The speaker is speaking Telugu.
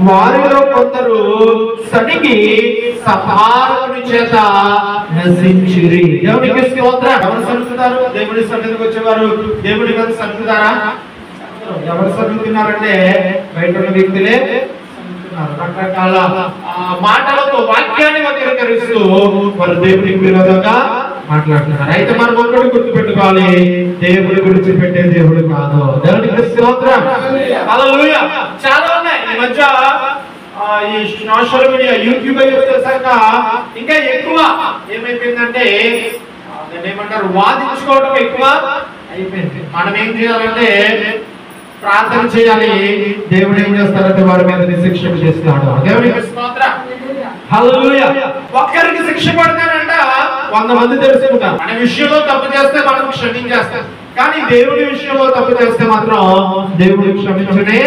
వారిలో కొందరు సడిగి సభారకుని చేత నశించిరి. దేవునికి స్తోత్రం. ఎవరు సలుపుతారు? దేవుడి సన్నిధికి వచ్చేవారు దేవుడి మీద సలుపుతారా? ఎవరు సలుపుతున్నారంటే బయట ఉన్న వ్యక్తులే రకరకాల మాటలతో వాక్యాన్ని వక్రీకరిస్తూ వారు దేవుడికి విరోధంగా మాట్లాడుతున్నారు. అయితే మనం ఒక్కడు గుర్తుపెట్టుకోవాలి, దేవుడి గురించి పెట్టే దేవుడు కాదు. దేవుడికి స్తోత్రం. హల్లెలూయా. చాలా ఉన్నాయి ఈ మధ్య ఈ సోషల్ మీడియా, యూట్యూబ్ వచ్చేసాక ఇంకా ఎక్కువ ఏమైపోయిందంటే ఏమంటారు, వాదించుకోవడం ఎక్కువ అయిపోయింది. మనం ఏం చేయాలంటే ప్రార్థన చేయాలి. దేవుడు ఏం చేస్తారంటే వారి మీద శిక్షణ చేస్తాడు. దేవునికి స్తోత్రం. హల్లెలూయా. ఒక్కరికి శిక్ష పడతానంట 100 మంది తెలుసుకుంటారు. మన విషయంలో తప్పు చేస్తే మనం క్షమించేస్తాం, కానీ దేవుడి విషయంలో తప్పు చేస్తే మాత్రం దేవుడు క్షమించనే